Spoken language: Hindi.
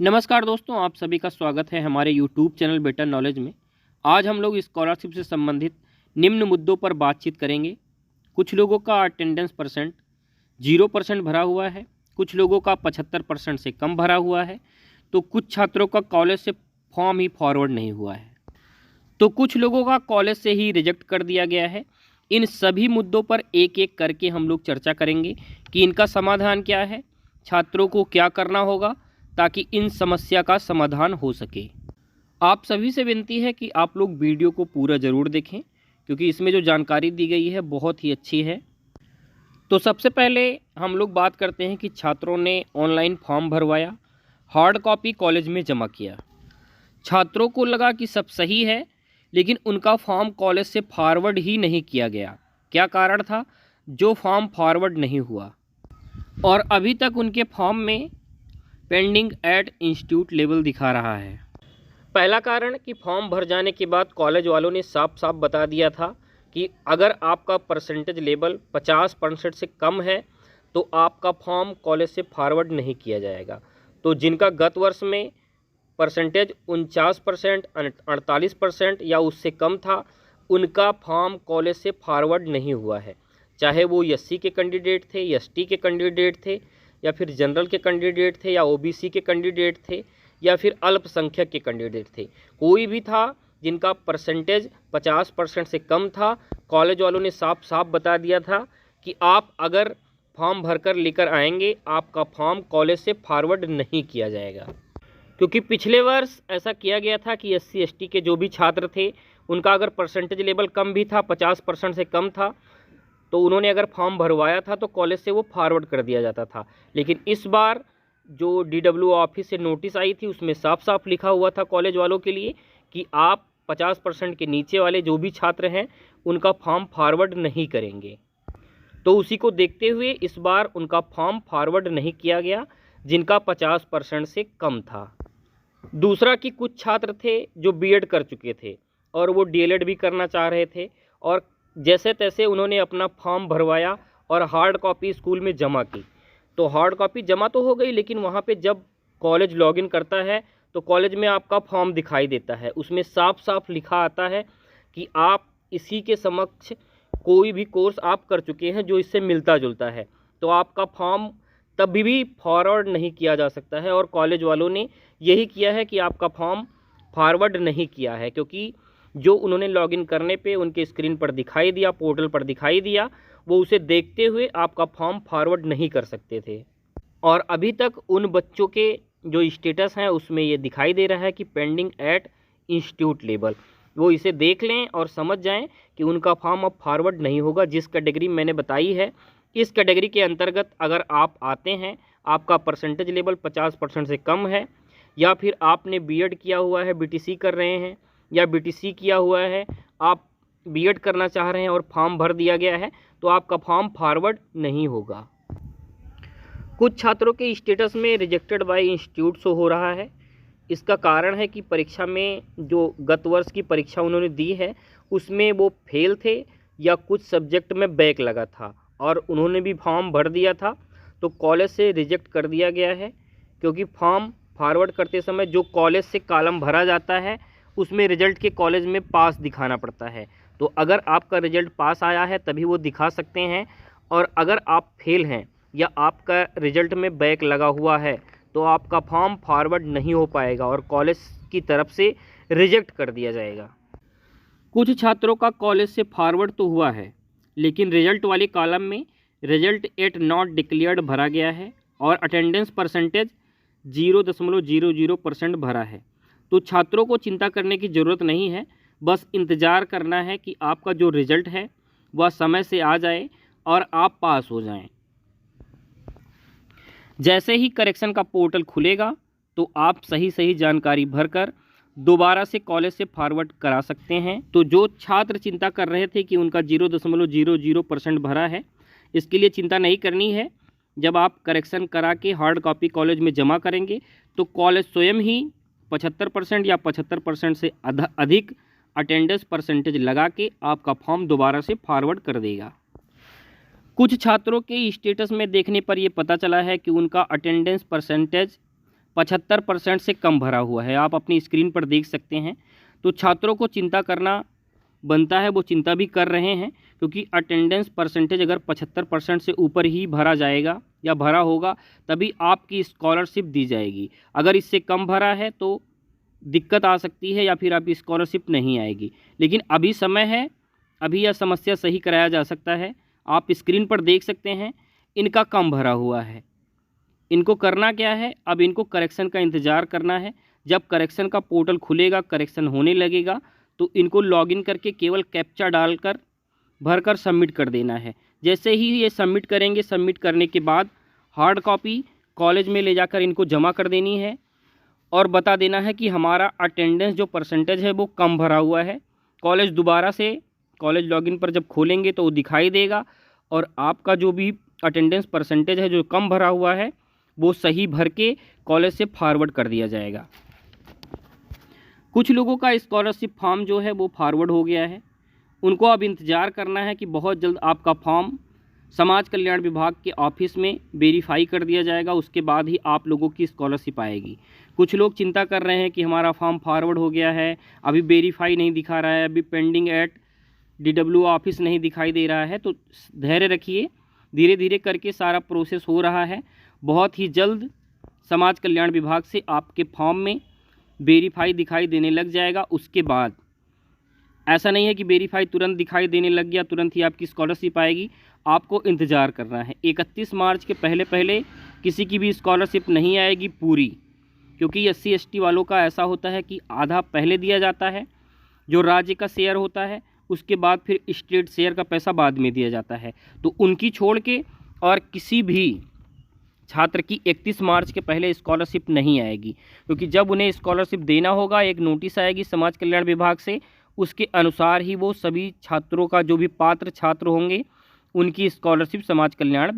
नमस्कार दोस्तों, आप सभी का स्वागत है हमारे यूट्यूब चैनल बेटर नॉलेज में। आज हम लोग स्कॉलरशिप से संबंधित निम्न मुद्दों पर बातचीत करेंगे। कुछ लोगों का अटेंडेंस परसेंट 0% भरा हुआ है, कुछ लोगों का 75% से कम भरा हुआ है, तो कुछ छात्रों का कॉलेज से फॉर्म ही फॉरवर्ड नहीं हुआ है, तो कुछ लोगों का कॉलेज से ही रिजेक्ट कर दिया गया है। इन सभी मुद्दों पर एक एक करके हम लोग चर्चा करेंगे कि इनका समाधान क्या है, छात्रों को क्या करना होगा ताकि इन समस्या का समाधान हो सके। आप सभी से विनती है कि आप लोग वीडियो को पूरा ज़रूर देखें, क्योंकि इसमें जो जानकारी दी गई है बहुत ही अच्छी है। तो सबसे पहले हम लोग बात करते हैं कि छात्रों ने ऑनलाइन फॉर्म भरवाया, हार्ड कॉपी कॉलेज में जमा किया। छात्रों को लगा कि सब सही है, लेकिन उनका फॉर्म कॉलेज से फॉरवर्ड ही नहीं किया गया। क्या कारण था जो फॉर्म फॉरवर्ड नहीं हुआ? और अभी तक उनके फॉर्म में पेंडिंग एट इंस्टीट्यूट लेवल दिखा रहा है। पहला कारण कि फॉर्म भर जाने के बाद कॉलेज वालों ने साफ साफ बता दिया था कि अगर आपका परसेंटेज लेवल 50% से कम है तो आपका फॉर्म कॉलेज से फॉरवर्ड नहीं किया जाएगा। तो जिनका गत वर्ष में परसेंटेज 49%, 48% या उससे कम था, उनका फॉर्म कॉलेज से फॉरवर्ड नहीं हुआ है। चाहे वो एससी के कैंडिडेट थे, एसटी के कैंडिडेट थे, या फिर जनरल के कैंडिडेट थे, या ओबीसी के कैंडिडेट थे, या फिर अल्पसंख्यक के कैंडिडेट थे, कोई भी था जिनका परसेंटेज 50% से कम था, कॉलेज वालों ने साफ साफ बता दिया था कि आप अगर फॉर्म भरकर लेकर आएंगे, आपका फॉर्म कॉलेज से फॉरवर्ड नहीं किया जाएगा। क्योंकि पिछले वर्ष ऐसा किया गया था कि एससी एसटी के जो भी छात्र थे, उनका अगर परसेंटेज लेवल कम भी था, 50% से कम था, तो उन्होंने अगर फॉर्म भरवाया था तो कॉलेज से वो फॉरवर्ड कर दिया जाता था। लेकिन इस बार जो डीडब्ल्यू ऑफिस से नोटिस आई थी, उसमें साफ साफ लिखा हुआ था कॉलेज वालों के लिए कि आप 50% के नीचे वाले जो भी छात्र हैं, उनका फॉर्म फॉरवर्ड नहीं करेंगे। तो उसी को देखते हुए इस बार उनका फॉर्म फॉरवर्ड नहीं किया गया, जिनका 50% से कम था। दूसरा कि कुछ छात्र थे जो बीएड कर चुके थे और वो डीएलएड भी करना चाह रहे थे, और जैसे तैसे उन्होंने अपना फॉर्म भरवाया और हार्ड कॉपी स्कूल में जमा की। तो हार्ड कॉपी जमा तो हो गई, लेकिन वहाँ पे जब कॉलेज लॉगिन करता है तो कॉलेज में आपका फॉर्म दिखाई देता है, उसमें साफ साफ लिखा आता है कि आप इसी के समक्ष कोई भी कोर्स आप कर चुके हैं जो इससे मिलता जुलता है, तो आपका फॉर्म तभी भी फॉरवर्ड नहीं किया जा सकता है। और कॉलेज वालों ने यही किया है कि आपका फॉर्म फॉरवर्ड नहीं किया है, क्योंकि जो उन्होंने लॉगिन करने पे उनके स्क्रीन पर दिखाई दिया, पोर्टल पर दिखाई दिया, वो उसे देखते हुए आपका फॉर्म फॉरवर्ड नहीं कर सकते थे। और अभी तक उन बच्चों के जो स्टेटस हैं उसमें ये दिखाई दे रहा है कि पेंडिंग एट इंस्टीट्यूट लेवल। वो इसे देख लें और समझ जाएं कि उनका फॉर्म अब फॉरवर्ड नहीं होगा। जिस कैटेगरी मैंने बताई है, इस कैटेगरी के अंतर्गत अगर आप आते हैं, आपका परसेंटेज लेवल 50% से कम है, या फिर आपने बीएड किया हुआ है, बीटीसी कर रहे हैं, या बीटीसी किया हुआ है, आप बीएड करना चाह रहे हैं और फॉर्म भर दिया गया है, तो आपका फॉर्म फॉरवर्ड नहीं होगा। कुछ छात्रों के स्टेटस में रिजेक्टेड बाय इंस्टीट्यूट शो हो रहा है। इसका कारण है कि परीक्षा में जो गत वर्ष की परीक्षा उन्होंने दी है, उसमें वो फेल थे या कुछ सब्जेक्ट में बैक लगा था और उन्होंने भी फॉर्म भर दिया था, तो कॉलेज से रिजेक्ट कर दिया गया है। क्योंकि फॉर्म फॉरवर्ड करते समय जो कॉलेज से कॉलम भरा जाता है, उसमें रिजल्ट के कॉलेज में पास दिखाना पड़ता है। तो अगर आपका रिजल्ट पास आया है तभी वो दिखा सकते हैं, और अगर आप फेल हैं या आपका रिजल्ट में बैक लगा हुआ है तो आपका फॉर्म फॉरवर्ड नहीं हो पाएगा और कॉलेज की तरफ से रिजेक्ट कर दिया जाएगा। कुछ छात्रों का कॉलेज से फॉरवर्ड तो हुआ है, लेकिन रिजल्ट वाले कॉलम में रिजल्ट एट नॉट डिक्लेयर्ड भरा गया है और अटेंडेंस परसेंटेज 0.00% भरा है। तो छात्रों को चिंता करने की ज़रूरत नहीं है, बस इंतज़ार करना है कि आपका जो रिज़ल्ट है वह समय से आ जाए और आप पास हो जाएं। जैसे ही करेक्शन का पोर्टल खुलेगा तो आप सही जानकारी भरकर दोबारा से कॉलेज से फॉरवर्ड करा सकते हैं। तो जो छात्र चिंता कर रहे थे कि उनका 0.00% भरा है, इसके लिए चिंता नहीं करनी है। जब आप करेक्शन करा के हार्ड कॉपी कॉलेज में जमा करेंगे तो कॉलेज स्वयं ही 75% या 75% से अधिक अटेंडेंस परसेंटेज लगा के आपका फॉर्म दोबारा से फॉरवर्ड कर देगा। कुछ छात्रों के स्टेटस में देखने पर यह पता चला है कि उनका अटेंडेंस परसेंटेज 75% से कम भरा हुआ है। आप अपनी स्क्रीन पर देख सकते हैं। तो छात्रों को चिंता करना बनता है, वो चिंता भी कर रहे हैं, क्योंकि अटेंडेंस परसेंटेज अगर 75% से ऊपर ही भरा जाएगा या भरा होगा तभी आपकी स्कॉलरशिप दी जाएगी। अगर इससे कम भरा है तो दिक्कत आ सकती है या फिर आपकी स्कॉलरशिप नहीं आएगी। लेकिन अभी समय है, अभी यह समस्या सही कराया जा सकता है। आप स्क्रीन पर देख सकते हैं इनका कम भरा हुआ है। इनको करना क्या है, अब इनको करेक्शन का इंतज़ार करना है। जब करेक्शन का पोर्टल खुलेगा, करेक्शन होने लगेगा, तो इनको लॉगिन करके केवल कैप्चा डालकर भरकर सबमिट कर देना है। जैसे ही ये सबमिट करेंगे, सबमिट करने के बाद हार्ड कॉपी कॉलेज में ले जाकर इनको जमा कर देनी है और बता देना है कि हमारा अटेंडेंस जो परसेंटेज है वो कम भरा हुआ है। कॉलेज दोबारा से कॉलेज लॉगिन पर जब खोलेंगे तो वो दिखाई देगा और आपका जो भी अटेंडेंस परसेंटेज है जो कम भरा हुआ है वो सही भर के कॉलेज से फॉरवर्ड कर दिया जाएगा। कुछ लोगों का स्कॉलरशिप फॉर्म जो है वो फॉरवर्ड हो गया है, उनको अब इंतज़ार करना है कि बहुत जल्द आपका फॉर्म समाज कल्याण विभाग के ऑफिस में वेरीफाई कर दिया जाएगा, उसके बाद ही आप लोगों की स्कॉलरशिप आएगी। कुछ लोग चिंता कर रहे हैं कि हमारा फॉर्म फॉरवर्ड हो गया है, अभी वेरीफाई नहीं दिखा रहा है, अभी पेंडिंग एट DWO ऑफिस नहीं दिखाई दे रहा है। तो धैर्य रखिए, धीरे धीरे करके सारा प्रोसेस हो रहा है। बहुत ही जल्द समाज कल्याण विभाग से आपके फॉर्म में वेरीफाई दिखाई देने लग जाएगा। उसके बाद ऐसा नहीं है कि वेरीफाई तुरंत दिखाई देने लग गया तुरंत ही आपकी स्कॉलरशिप आएगी, आपको इंतज़ार करना है। 31 मार्च के पहले पहले किसी की भी स्कॉलरशिप नहीं आएगी पूरी, क्योंकि SC ST वालों का ऐसा होता है कि आधा पहले दिया जाता है जो राज्य का शेयर होता है, उसके बाद फिर स्टेट शेयर का पैसा बाद में दिया जाता है। तो उनकी छोड़ के और किसी भी छात्र की 31 मार्च के पहले स्कॉलरशिप नहीं आएगी, क्योंकि जब उन्हें स्कॉलरशिप देना होगा एक नोटिस आएगी समाज कल्याण विभाग से, उसके अनुसार ही वो सभी छात्रों का जो भी पात्र छात्र होंगे उनकी स्कॉलरशिप समाज कल्याण